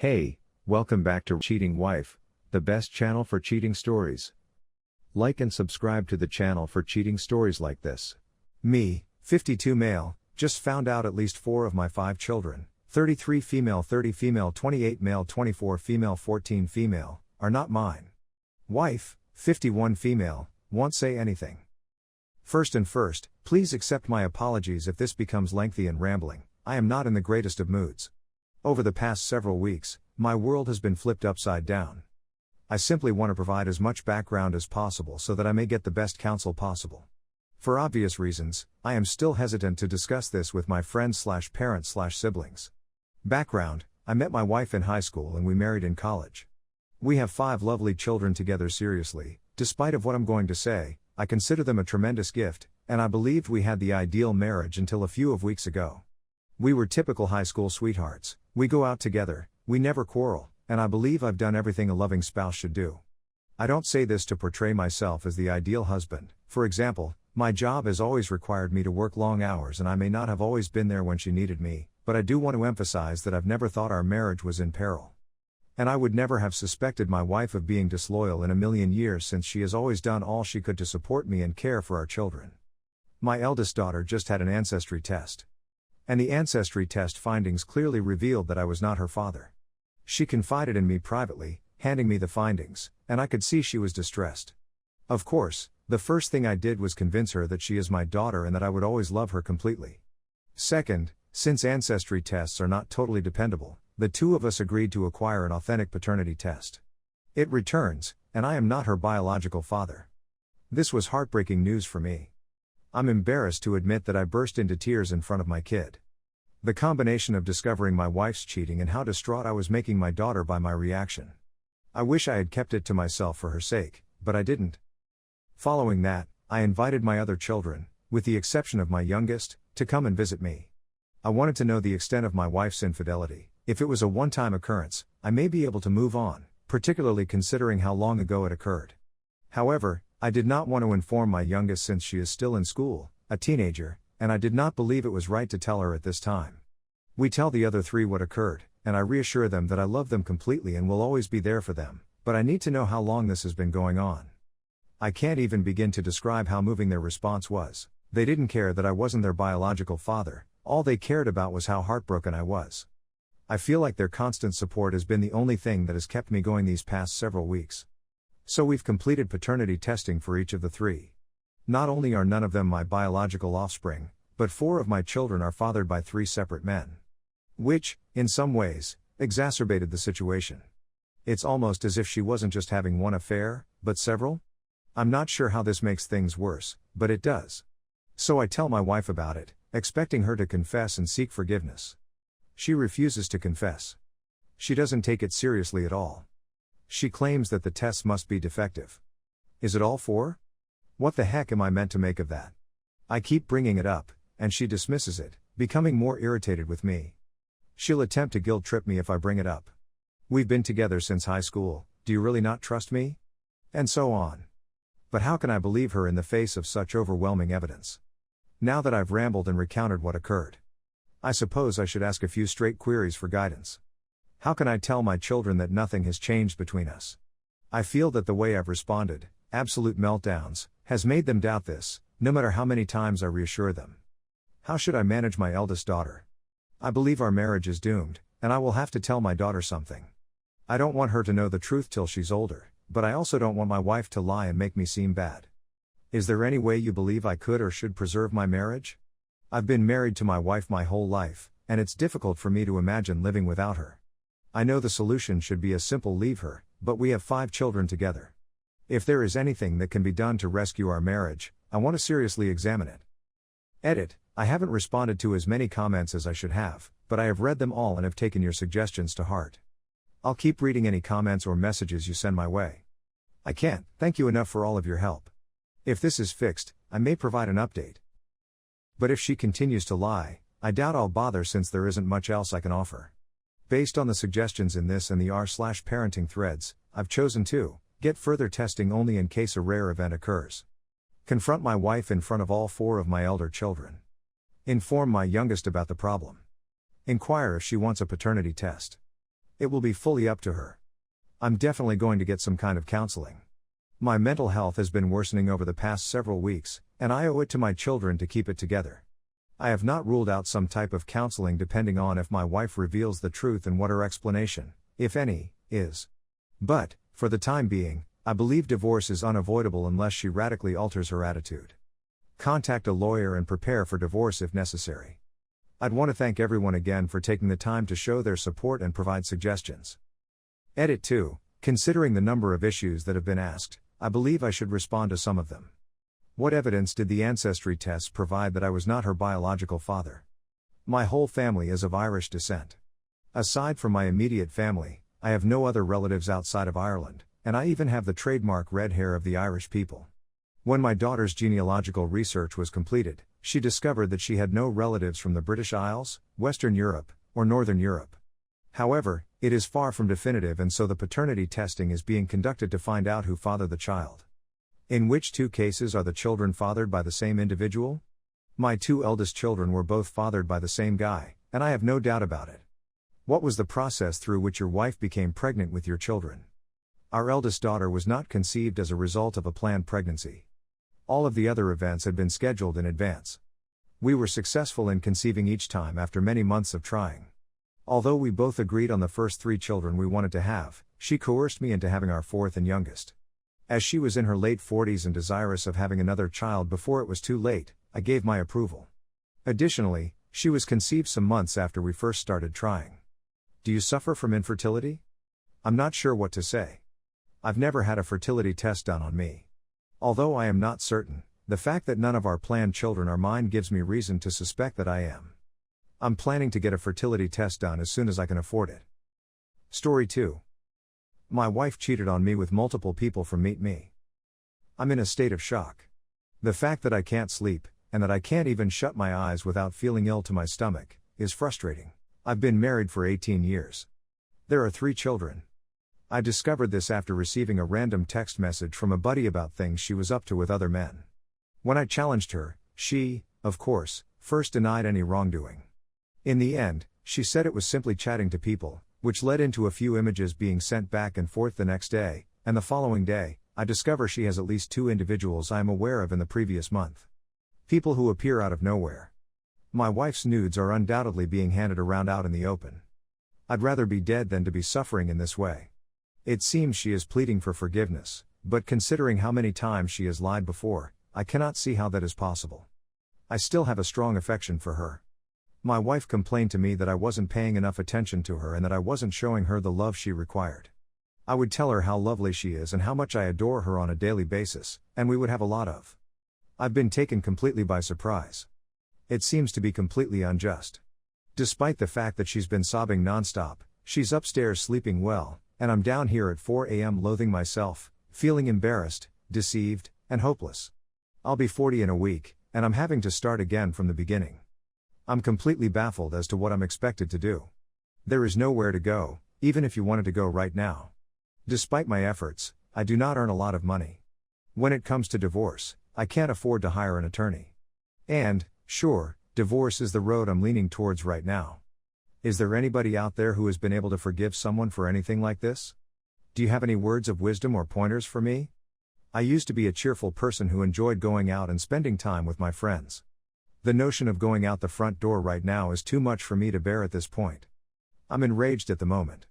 Hey, welcome back to Cheating Wife, the best channel for cheating stories. Like and subscribe to the channel for cheating stories like this. Me, 52 male, just found out at least 4 of my 5 children, 33 female, 30 female, 28 male, 24 female, 14 female, are not mine. Wife, 51 female, won't say anything. First, please accept my apologies if this becomes lengthy and rambling. I am not in the greatest of moods. Over the past several weeks, my world has been flipped upside down. I simply want to provide as much background as possible so that I may get the best counsel possible. For obvious reasons, I am still hesitant to discuss this with my friends/parents/siblings. Background: I met my wife in high school and we married in college. We have 5 lovely children together. Seriously, despite of what I'm going to say, I consider them a tremendous gift, and I believed we had the ideal marriage until a few weeks ago. We were typical high school sweethearts. We go out together, we never quarrel, and I believe I've done everything a loving spouse should do. I don't say this to portray myself as the ideal husband. For example, my job has always required me to work long hours and I may not have always been there when she needed me, but I do want to emphasize that I've never thought our marriage was in peril. And I would never have suspected my wife of being disloyal in a million years, since she has always done all she could to support me and care for our children. My eldest daughter just had an ancestry test. And the ancestry test findings clearly revealed that I was not her father. She confided in me privately, handing me the findings, and I could see she was distressed. Of course, the first thing I did was convince her that she is my daughter and that I would always love her completely. Second, since ancestry tests are not totally dependable, the 2 of us agreed to acquire an authentic paternity test. It returns, and I am not her biological father. This was heartbreaking news for me. I'm embarrassed to admit that I burst into tears in front of my kid. The combination of discovering my wife's cheating and how distraught I was making my daughter by my reaction. I wish I had kept it to myself for her sake, but I didn't. Following that, I invited my other children, with the exception of my youngest, to come and visit me. I wanted to know the extent of my wife's infidelity. If it was a one-time occurrence, I may be able to move on, particularly considering how long ago it occurred. However, I did not want to inform my youngest since she is still in school, a teenager, and I did not believe it was right to tell her at this time. We tell the other 3 what occurred, and I reassure them that I love them completely and will always be there for them, but I need to know how long this has been going on. I can't even begin to describe how moving their response was. They didn't care that I wasn't their biological father, all they cared about was how heartbroken I was. I feel like their constant support has been the only thing that has kept me going these past several weeks. So we've completed paternity testing for each of the 3. Not only are none of them my biological offspring, but 4 of my children are fathered by 3 separate men. Which, in some ways, exacerbated the situation. It's almost as if she wasn't just having one affair, but several? I'm not sure how this makes things worse, but it does. So I tell my wife about it, expecting her to confess and seek forgiveness. She refuses to confess. She doesn't take it seriously at all. She claims that the tests must be defective. Is it all 4? What the heck am I meant to make of that? I keep bringing it up, and she dismisses it, becoming more irritated with me. She'll attempt to guilt trip me if I bring it up. We've been together since high school, do you really not trust me? And so on. But how can I believe her in the face of such overwhelming evidence? Now that I've rambled and recounted what occurred, I suppose I should ask a few straight queries for guidance. How can I tell my children that nothing has changed between us? I feel that the way I've responded, absolute meltdowns, has made them doubt this, no matter how many times I reassure them. How should I manage my eldest daughter? I believe our marriage is doomed, and I will have to tell my daughter something. I don't want her to know the truth till she's older, but I also don't want my wife to lie and make me seem bad. Is there any way you believe I could or should preserve my marriage? I've been married to my wife my whole life, and it's difficult for me to imagine living without her. I know the solution should be a simple leave her, but we have 5 children together. If there is anything that can be done to rescue our marriage, I want to seriously examine it. Edit: I haven't responded to as many comments as I should have, but I have read them all and have taken your suggestions to heart. I'll keep reading any comments or messages you send my way. I can't thank you enough for all of your help. If this is fixed, I may provide an update. But if she continues to lie, I doubt I'll bother, since there isn't much else I can offer. Based on the suggestions in this and the r/parenting threads, I've chosen to get further testing only in case a rare event occurs. Confront my wife in front of all 4 of my elder children. Inform my youngest about the problem. Inquire if she wants a paternity test. It will be fully up to her. I'm definitely going to get some kind of counseling. My mental health has been worsening over the past several weeks, and I owe it to my children to keep it together. I have not ruled out some type of counseling depending on if my wife reveals the truth and what her explanation, if any, is. But, for the time being, I believe divorce is unavoidable unless she radically alters her attitude. Contact a lawyer and prepare for divorce if necessary. I'd want to thank everyone again for taking the time to show their support and provide suggestions. Edit 2. Considering the number of issues that have been asked, I believe I should respond to some of them. What evidence did the ancestry tests provide that I was not her biological father? My whole family is of Irish descent. Aside from my immediate family, I have no other relatives outside of Ireland, and I even have the trademark red hair of the Irish people. When my daughter's genealogical research was completed, she discovered that she had no relatives from the British Isles, Western Europe, or Northern Europe. However, it is far from definitive, and so the paternity testing is being conducted to find out who fathered the child. In which 2 cases are the children fathered by the same individual? My 2 eldest children were both fathered by the same guy, and I have no doubt about it. What was the process through which your wife became pregnant with your children? Our eldest daughter was not conceived as a result of a planned pregnancy. All of the other events had been scheduled in advance. We were successful in conceiving each time after many months of trying. Although we both agreed on the first 3 children we wanted to have, she coerced me into having our 4th and youngest. As she was in her late 40s and desirous of having another child before it was too late, I gave my approval. Additionally, she was conceived some months after we first started trying. Do you suffer from infertility? I'm not sure what to say. I've never had a fertility test done on me. Although I am not certain, the fact that none of our planned children are mine gives me reason to suspect that I am. I'm planning to get a fertility test done as soon as I can afford it. Story 2. My wife cheated on me with multiple people from Meet Me. I'm in a state of shock. The fact that I can't sleep, and that I can't even shut my eyes without feeling ill to my stomach, is frustrating. I've been married for 18 years. There are 3 children. I discovered this after receiving a random text message from a buddy about things she was up to with other men. When I challenged her, she, of course, first denied any wrongdoing. In the end, she said it was simply chatting to people, which led into a few images being sent back and forth the next day, and the following day, I discover she has at least 2 individuals I am aware of in the previous month. People who appear out of nowhere. My wife's nudes are undoubtedly being handed around out in the open. I'd rather be dead than to be suffering in this way. It seems she is pleading for forgiveness, but considering how many times she has lied before, I cannot see how that is possible. I still have a strong affection for her. My wife complained to me that I wasn't paying enough attention to her and that I wasn't showing her the love she required. I would tell her how lovely she is and how much I adore her on a daily basis, and we would have a lot of. I've been taken completely by surprise. It seems to be completely unjust. Despite the fact that she's been sobbing nonstop, she's upstairs sleeping well, and I'm down here at 4 a.m. loathing myself, feeling embarrassed, deceived, and hopeless. I'll be 40 in a week, and I'm having to start again from the beginning. I'm completely baffled as to what I'm expected to do. There is nowhere to go, even if you wanted to go right now. Despite my efforts, I do not earn a lot of money. When it comes to divorce, I can't afford to hire an attorney. And, sure, divorce is the road I'm leaning towards right now. Is there anybody out there who has been able to forgive someone for anything like this? Do you have any words of wisdom or pointers for me? I used to be a cheerful person who enjoyed going out and spending time with my friends. The notion of going out the front door right now is too much for me to bear at this point. I'm enraged at the moment.